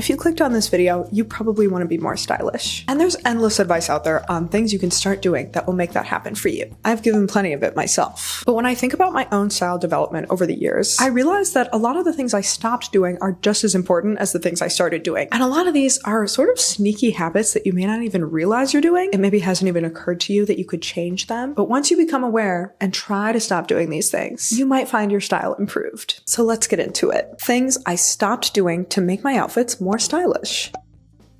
If you clicked on this video, you probably want to be more stylish. And there's endless advice out there on things you can start doing that will make that happen for you. I've given plenty of it myself. But when I think about my own style development over the years, I realized that a lot of the things I stopped doing are just as important as the things I started doing. And a lot of these are sort of sneaky habits that you may not even realize you're doing. It maybe hasn't even occurred to you that you could change them. But once you become aware and try to stop doing these things, you might find your style improved. So let's get into it. Things I stopped doing to make my outfits more stylish.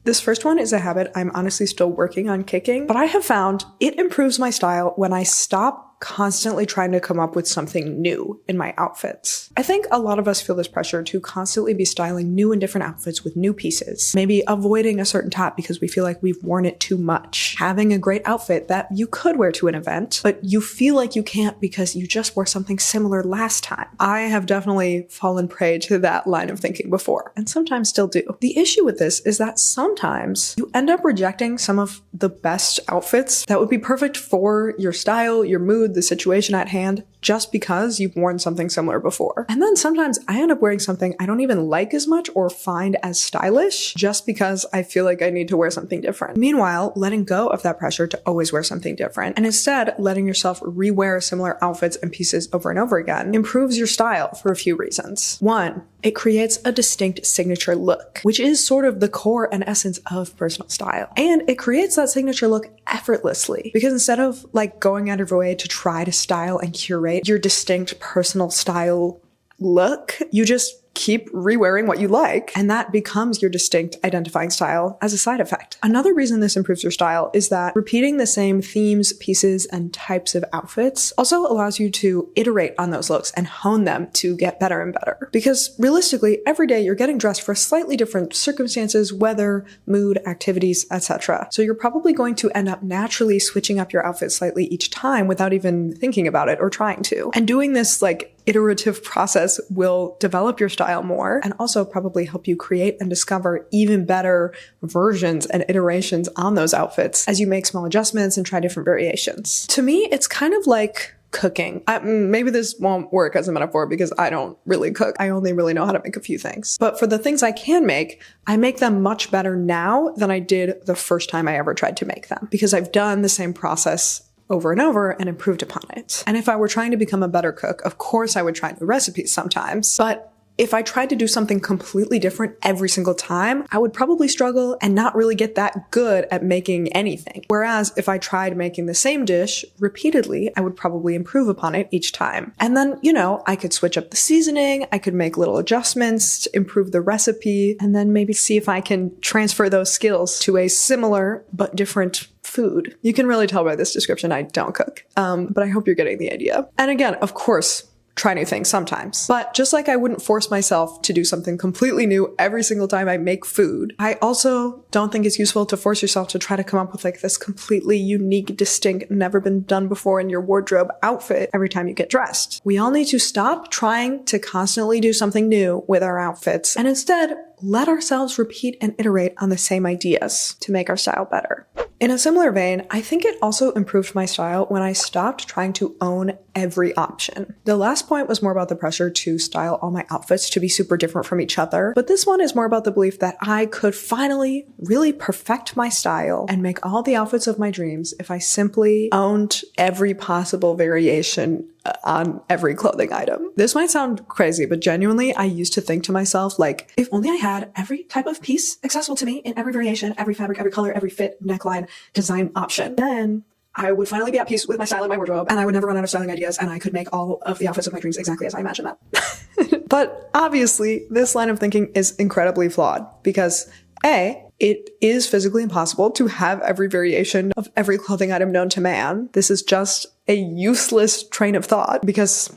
This first one is a habit I'm honestly still working on kicking, but I have found it improves my style when I stop constantly trying to come up with something new in my outfits. I think a lot of us feel this pressure to constantly be styling new and different outfits with new pieces, maybe avoiding a certain top because we feel like we've worn it too much, having a great outfit that you could wear to an event, but you feel like you can't because you just wore something similar last time. I have definitely fallen prey to that line of thinking before, and sometimes still do. The issue with this is that sometimes you end up rejecting some of the best outfits that would be perfect for your style, your mood, the situation at hand, just because you've worn something similar before. And then sometimes I end up wearing something I don't even like as much or find as stylish just because I feel like I need to wear something different. Meanwhile, letting go of that pressure to always wear something different and instead letting yourself re-wear similar outfits and pieces over and over again improves your style for a few reasons. One, it creates a distinct signature look, which is sort of the core and essence of personal style. And it creates that signature look effortlessly because instead of like going out of your way to try to style and curate your distinct personal style look, you just keep re-wearing what you like, and that becomes your distinct identifying style as a side effect. Another reason this improves your style is that repeating the same themes, pieces, and types of outfits also allows you to iterate on those looks and hone them to get better and better. Because realistically, every day you're getting dressed for slightly different circumstances, weather, mood, activities, etc. So you're probably going to end up naturally switching up your outfit slightly each time without even thinking about it or trying to. And doing this iterative process will develop your style more and also probably help you create and discover even better versions and iterations on those outfits as you make small adjustments and try different variations. To me, it's kind of like cooking. Maybe this won't work as a metaphor because I don't really cook. I only really know how to make a few things. But for the things I can make, I make them much better now than I did the first time I ever tried to make them because I've done the same process over and over and improved upon it. And if I were trying to become a better cook, of course I would try new recipes sometimes, but if I tried to do something completely different every single time, I would probably struggle and not really get that good at making anything. Whereas if I tried making the same dish repeatedly, I would probably improve upon it each time. And then, I could switch up the seasoning, I could make little adjustments to improve the recipe, and then maybe see if I can transfer those skills to a similar but different food. You can really tell by this description I don't cook, but I hope you're getting the idea. And again, of course, try new things sometimes. But just like I wouldn't force myself to do something completely new every single time I make food, I also don't think it's useful to force yourself to try to come up with this completely unique, distinct, never been done before in your wardrobe outfit every time you get dressed. We all need to stop trying to constantly do something new with our outfits and instead let ourselves repeat and iterate on the same ideas to make our style better. In a similar vein, I think it also improved my style when I stopped trying to own every option. The last point was more about the pressure to style all my outfits to be super different from each other, but this one is more about the belief that I could finally really perfect my style and make all the outfits of my dreams if I simply owned every possible variation on every clothing item. This might sound crazy, but genuinely, I used to think to myself, if only I had every type of piece accessible to me in every variation, every fabric, every color, every fit, neckline, design option, then I would finally be at peace with my style and my wardrobe, and I would never run out of styling ideas, and I could make all of the outfits of my dreams exactly as I imagine them. But obviously, this line of thinking is incredibly flawed because A, it is physically impossible to have every variation of every clothing item known to man. This is just a useless train of thought because,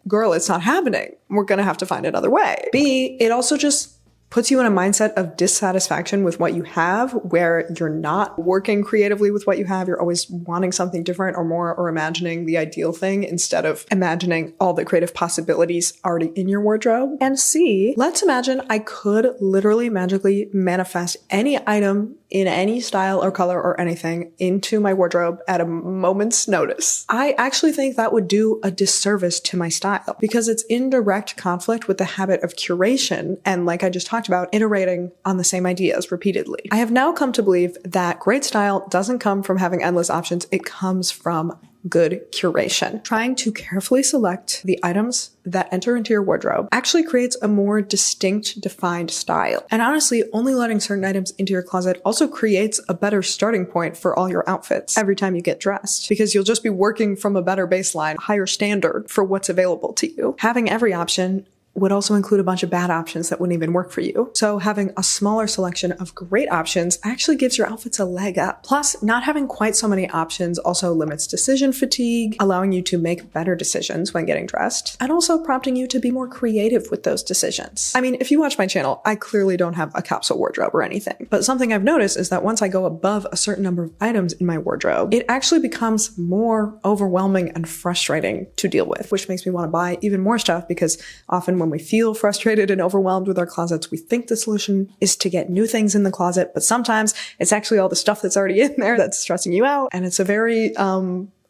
girl, it's not happening. We're gonna have to find another way. B, it also just puts you in a mindset of dissatisfaction with what you have, where you're not working creatively with what you have. You're always wanting something different or more, or imagining the ideal thing instead of imagining all the creative possibilities already in your wardrobe. And C, let's imagine I could literally magically manifest any item in any style or color or anything into my wardrobe at a moment's notice. I actually think that would do a disservice to my style because it's in direct conflict with the habit of curation. And like I just talked talked about iterating on the same ideas repeatedly. I have now come to believe that great style doesn't come from having endless options. It comes from good curation. Trying to carefully select the items that enter into your wardrobe actually creates a more distinct, defined style. And honestly, only letting certain items into your closet also creates a better starting point for all your outfits every time you get dressed, because you'll just be working from a better baseline, higher standard for what's available to you. Having every option would also include a bunch of bad options that wouldn't even work for you. So having a smaller selection of great options actually gives your outfits a leg up. Plus, not having quite so many options also limits decision fatigue, allowing you to make better decisions when getting dressed, and also prompting you to be more creative with those decisions. I mean, if you watch my channel, I clearly don't have a capsule wardrobe or anything, but something I've noticed is that once I go above a certain number of items in my wardrobe, it actually becomes more overwhelming and frustrating to deal with, which makes me want to buy even more stuff, because often when we feel frustrated and overwhelmed with our closets, we think the solution is to get new things in the closet, but sometimes it's actually all the stuff that's already in there that's stressing you out. And it's a very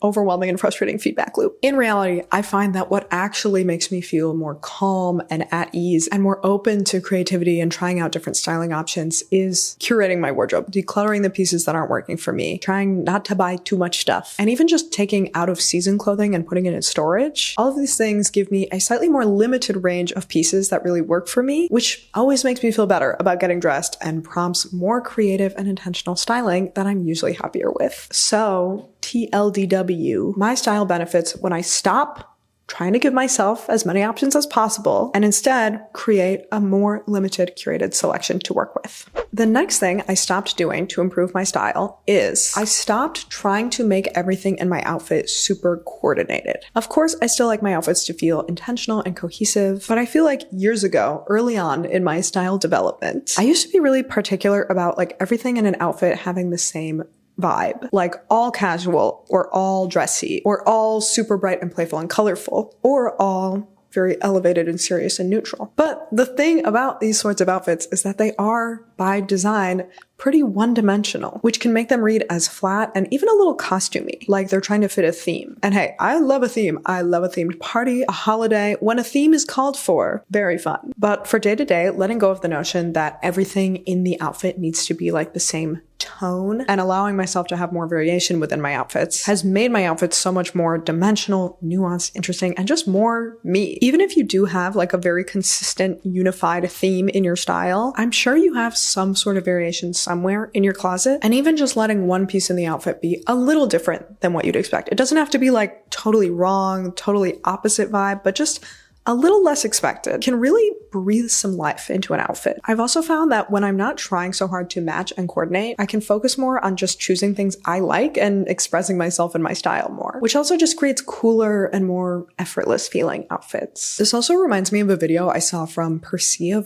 overwhelming and frustrating feedback loop. In reality, I find that what actually makes me feel more calm and at ease and more open to creativity and trying out different styling options is curating my wardrobe, decluttering the pieces that aren't working for me, trying not to buy too much stuff, and even just taking out of season clothing and putting it in storage. All of these things give me a slightly more limited range of pieces that really work for me, which always makes me feel better about getting dressed and prompts more creative and intentional styling that I'm usually happier with. So, TLDW, my style benefits when I stop trying to give myself as many options as possible and instead create a more limited curated selection to work with. The next thing I stopped doing to improve my style is I stopped trying to make everything in my outfit super coordinated. Of course, I still like my outfits to feel intentional and cohesive, but I feel like years ago, early on in my style development, I used to be really particular about like everything in an outfit having the same vibe, like all casual or all dressy or all super bright and playful and colorful or all very elevated and serious and neutral. But the thing about these sorts of outfits is that they are, by design, pretty one-dimensional, which can make them read as flat and even a little costumey, like they're trying to fit a theme. And hey, I love a theme. I love a themed party, a holiday, when a theme is called for. Very fun. But for day-to-day, letting go of the notion that everything in the outfit needs to be like the same tone and allowing myself to have more variation within my outfits has made my outfits so much more dimensional, nuanced, interesting, and just more me. Even if you do have like a very consistent, unified theme in your style, I'm sure you have some sort of variation somewhere in your closet. And even just letting one piece in the outfit be a little different than what you'd expect. It doesn't have to be like totally wrong, totally opposite vibe, but just a little less expected can really breathe some life into an outfit. I've also found that when I'm not trying so hard to match and coordinate, I can focus more on just choosing things I like and expressing myself and my style more, which also just creates cooler and more effortless feeling outfits. This also reminds me of a video I saw from Percia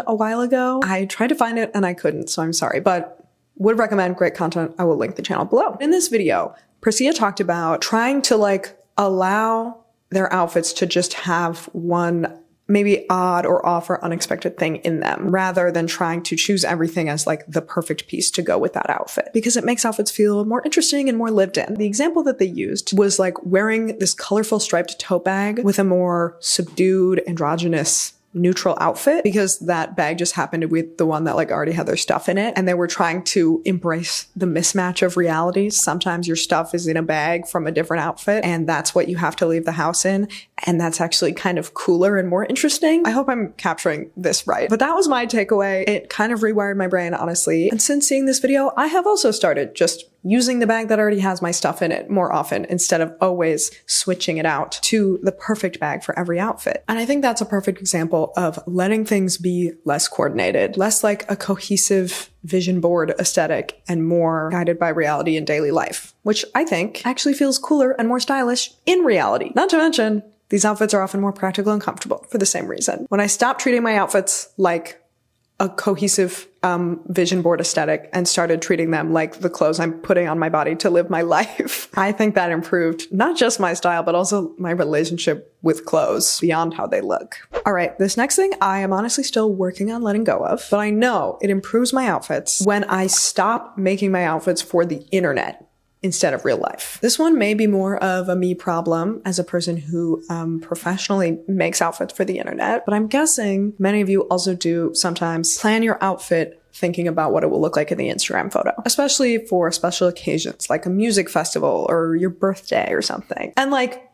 a while ago. I tried to find it and I couldn't, so I'm sorry, but would recommend great content. I will link the channel below. In this video, Percia talked about trying to like allow their outfits to just have one maybe odd or off or unexpected thing in them, rather than trying to choose everything as like the perfect piece to go with that outfit, because it makes outfits feel more interesting and more lived in. The example that they used was like wearing this colorful striped tote bag with a more subdued, androgynous, neutral outfit, because that bag just happened to be the one that like already had their stuff in it, and they were trying to embrace the mismatch of realities. Sometimes your stuff is in a bag from a different outfit and that's what you have to leave the house in, and that's actually kind of cooler and more interesting. I hope I'm capturing this right, but that was my takeaway. It kind of rewired my brain, honestly, and since seeing this video, I have also started just using the bag that already has my stuff in it more often instead of always switching it out to the perfect bag for every outfit. And I think that's a perfect example of letting things be less coordinated, less like a cohesive vision board aesthetic and more guided by reality in daily life, which I think actually feels cooler and more stylish in reality. Not to mention, these outfits are often more practical and comfortable for the same reason. When I stopped treating my outfits like a cohesive vision board aesthetic and started treating them like the clothes I'm putting on my body to live my life, I think that improved not just my style, but also my relationship with clothes beyond how they look. All right, this next thing I am honestly still working on letting go of, but I know it improves my outfits when I stop making my outfits for the internet instead of real life. This one may be more of a me problem as a person who professionally makes outfits for the internet, but I'm guessing many of you also do sometimes plan your outfit thinking about what it will look like in the Instagram photo, especially for special occasions like a music festival or your birthday or something. And like,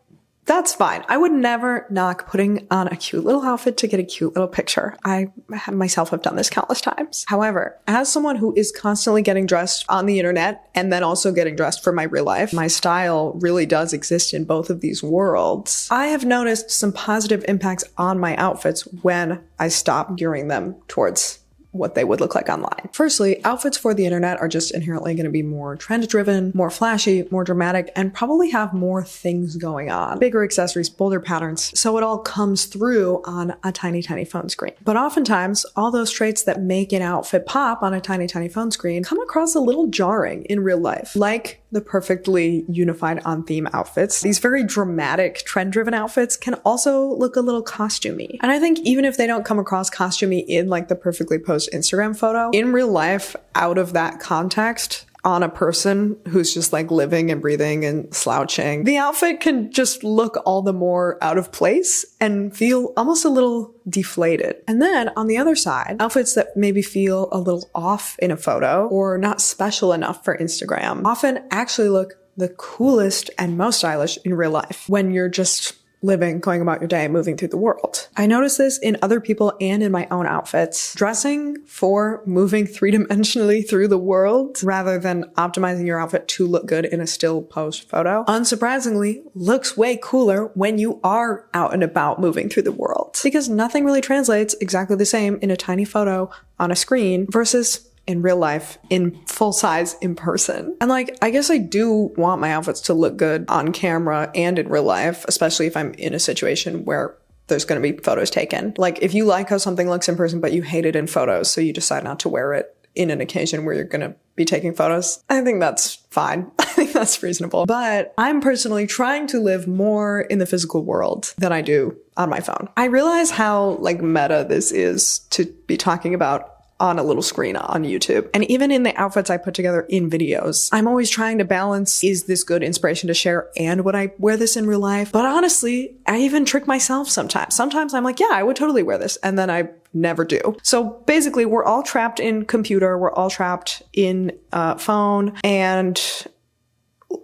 that's fine. I would never knock putting on a cute little outfit to get a cute little picture. I myself have done this countless times. However, as someone who is constantly getting dressed on the internet and then also getting dressed for my real life, my style really does exist in both of these worlds. I have noticed some positive impacts on my outfits when I stop gearing them towards what they would look like online. Firstly, outfits for the internet are just inherently going to be more trend-driven, more flashy, more dramatic, and probably have more things going on. Bigger accessories, bolder patterns, so it all comes through on a tiny, tiny phone screen. But oftentimes, all those traits that make an outfit pop on a tiny, tiny phone screen come across a little jarring in real life, like the perfectly unified on-theme outfits. These very dramatic, trend-driven outfits can also look a little costumey. And I think even if they don't come across costumey in like the perfectly posed Instagram photo, in real life, out of that context, on a person who's just like living and breathing and slouching, the outfit can just look all the more out of place and feel almost a little deflated. And then on the other side, outfits that maybe feel a little off in a photo or not special enough for Instagram often actually look the coolest and most stylish in real life when you're just living, going about your day, moving through the world. I notice this in other people and in my own outfits. Dressing for moving three-dimensionally through the world rather than optimizing your outfit to look good in a still post photo, unsurprisingly, looks way cooler when you are out and about moving through the world. Because nothing really translates exactly the same in a tiny photo on a screen versus in real life, in full size, in person. And like, I guess I do want my outfits to look good on camera and in real life, especially if I'm in a situation where there's going to be photos taken. Like if you like how something looks in person, but you hate it in photos, so you decide not to wear it in an occasion where you're going to be taking photos, I think that's fine. I think that's reasonable. But I'm personally trying to live more in the physical world than I do on my phone. I realize how like meta this is to be talking about on a little screen on YouTube. And even in the outfits I put together in videos, I'm always trying to balance, is this good inspiration to share and would I wear this in real life? But honestly, I even trick myself sometimes. Sometimes I'm like, yeah, I would totally wear this. And then I never do. So basically, we're all trapped in computer. We're all trapped in phone. And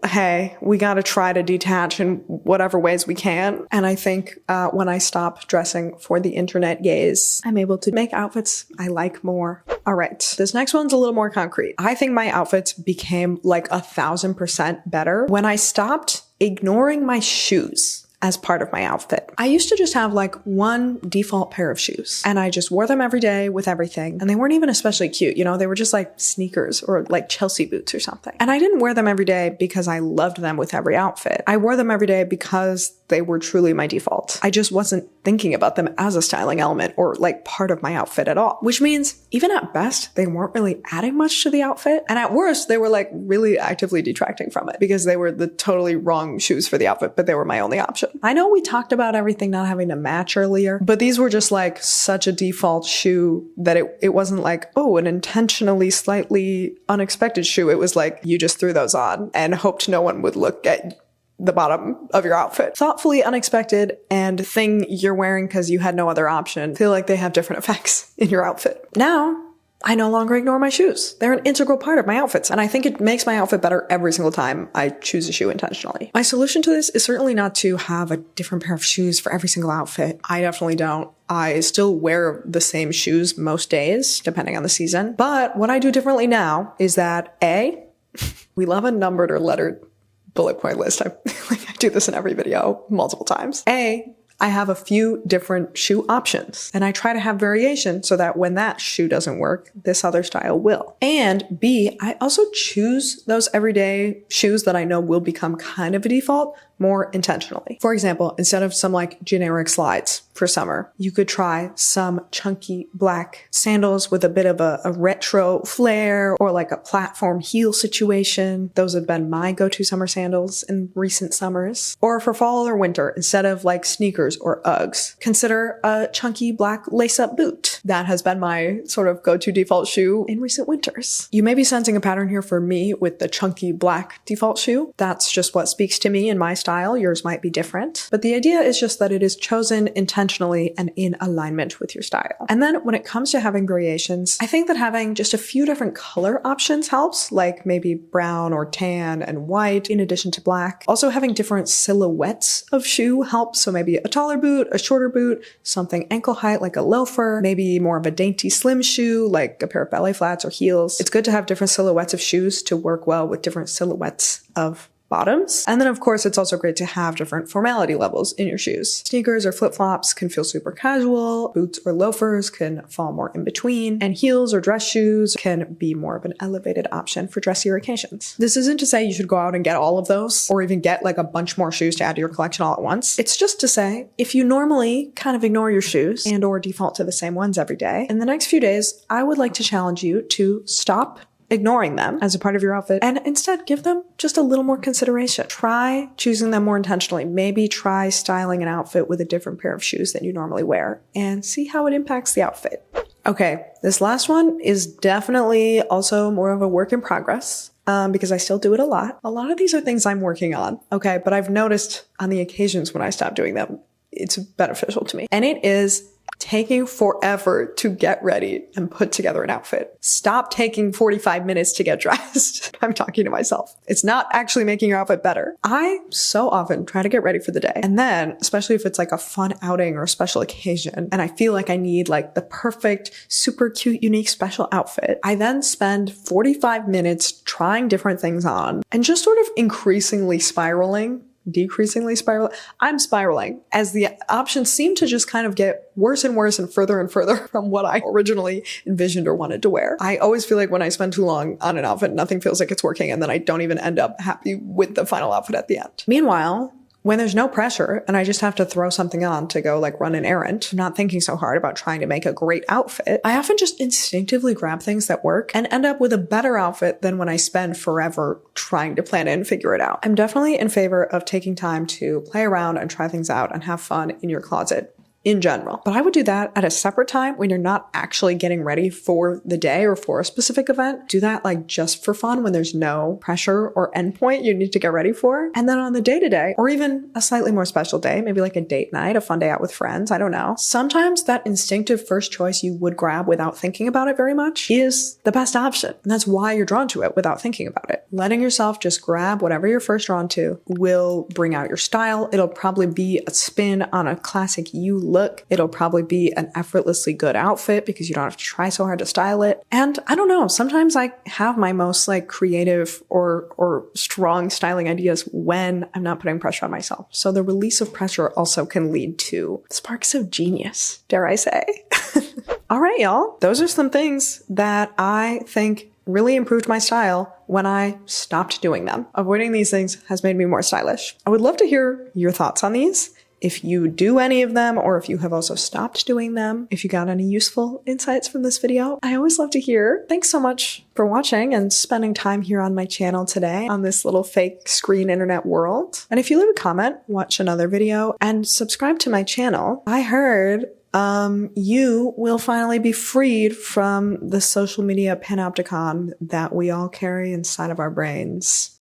hey, we got to try to detach in whatever ways we can. And I think when I stop dressing for the internet gaze, I'm able to make outfits I like more. All right, this next one's a little more concrete. I think my outfits became like 1,000% better when I stopped ignoring my shoes as part of my outfit. I used to just have like one default pair of shoes and I just wore them every day with everything. And they weren't even especially cute. You know, they were just like sneakers or like Chelsea boots or something. And I didn't wear them every day because I loved them with every outfit. I wore them every day because they were truly my default. I just wasn't thinking about them as a styling element or like part of my outfit at all, which means even at best, they weren't really adding much to the outfit. And at worst, they were like really actively detracting from it because they were the totally wrong shoes for the outfit, but they were my only option. I know we talked about everything not having to match earlier, but these were just like such a default shoe that it wasn't like, oh, an intentionally slightly unexpected shoe. It was like you just threw those on and hoped no one would look at the bottom of your outfit. Thoughtfully unexpected and thing you're wearing because you had no other option feel like they have different effects in your outfit. Now, I no longer ignore my shoes. They're an integral part of my outfits, and I think it makes my outfit better every single time I choose a shoe intentionally. My solution to this is certainly not to have a different pair of shoes for every single outfit. I definitely don't. I still wear the same shoes most days, depending on the season. But what I do differently now is that A, we love a numbered or lettered bullet point list. I do this in every video multiple times. A, I have a few different shoe options and I try to have variation so that when that shoe doesn't work, this other style will. And B, I also choose those everyday shoes that I know will become kind of a default more intentionally. For example, instead of some like generic slides for summer, you could try some chunky black sandals with a bit of a retro flair, or like a platform heel situation. Those have been my go-to summer sandals in recent summers. Or for fall or winter, instead of like sneakers or Uggs, consider a chunky black lace-up boot. That has been my sort of go-to default shoe in recent winters. You may be sensing a pattern here for me with the chunky black default shoe. That's just what speaks to me and my style. Yours might be different. But the idea is just that it is chosen intentionally and in alignment with your style. And then when it comes to having variations, I think that having just a few different color options helps, like maybe brown or tan and white in addition to black. Also having different silhouettes of shoe helps. So maybe a taller boot, a shorter boot, something ankle height like a loafer, maybe more of a dainty slim shoe like a pair of ballet flats or heels. It's good to have different silhouettes of shoes to work well with different silhouettes of bottoms. And then of course, it's also great to have different formality levels in your shoes. Sneakers or flip-flops can feel super casual, boots or loafers can fall more in between, and heels or dress shoes can be more of an elevated option for dressier occasions. This isn't to say you should go out and get all of those, or even get like a bunch more shoes to add to your collection all at once. It's just to say, if you normally kind of ignore your shoes and or default to the same ones every day, in the next few days, I would like to challenge you to stop ignoring them as a part of your outfit and instead give them just a little more consideration. Try choosing them more intentionally. Maybe try styling an outfit with a different pair of shoes than you normally wear and see how it impacts the outfit. Okay, this last one is definitely also more of a work in progress. Because I still do it a lot. A lot of these are things I'm working on, okay? But I've noticed on the occasions when I stop doing them, it's beneficial to me. And it is taking forever to get ready and put together an outfit. Stop taking 45 minutes to get dressed. I'm talking to myself. It's not actually making your outfit better. I so often try to get ready for the day. And then, especially if it's like a fun outing or a special occasion, and I feel like I need like the perfect, super cute, unique, special outfit, I then spend 45 minutes trying different things on and just sort of increasingly spiraling. I'm spiraling as the options seem to just kind of get worse and worse and further from what I originally envisioned or wanted to wear. I always feel like when I spend too long on an outfit, nothing feels like it's working, and then I don't even end up happy with the final outfit at the end. Meanwhile, when there's no pressure and I just have to throw something on to go like run an errand, I'm not thinking so hard about trying to make a great outfit, I often just instinctively grab things that work and end up with a better outfit than when I spend forever trying to plan it and figure it out. I'm definitely in favor of taking time to play around and try things out and have fun in your closet in general. But I would do that at a separate time when you're not actually getting ready for the day or for a specific event. Do that like just for fun when there's no pressure or endpoint you need to get ready for. And then on the day-to-day, or even a slightly more special day, maybe like a date night, a fun day out with friends, I don't know. Sometimes that instinctive first choice you would grab without thinking about it very much is the best option. And that's why you're drawn to it without thinking about it. Letting yourself just grab whatever you're first drawn to will bring out your style. It'll probably be a spin on a classic you look. It'll probably be an effortlessly good outfit because you don't have to try so hard to style it. And I don't know, sometimes I have my most like creative or strong styling ideas when I'm not putting pressure on myself. So the release of pressure also can lead to sparks of genius, dare I say. All right, y'all. Those are some things that I think really improved my style when I stopped doing them. Avoiding these things has made me more stylish. I would love to hear your thoughts on these. If you do any of them, or if you have also stopped doing them, if you got any useful insights from this video, I always love to hear. Thanks so much for watching and spending time here on my channel today on this little fake screen internet world. And if you leave a comment, watch another video, and subscribe to my channel, I heard you will finally be freed from the social media panopticon that we all carry inside of our brains.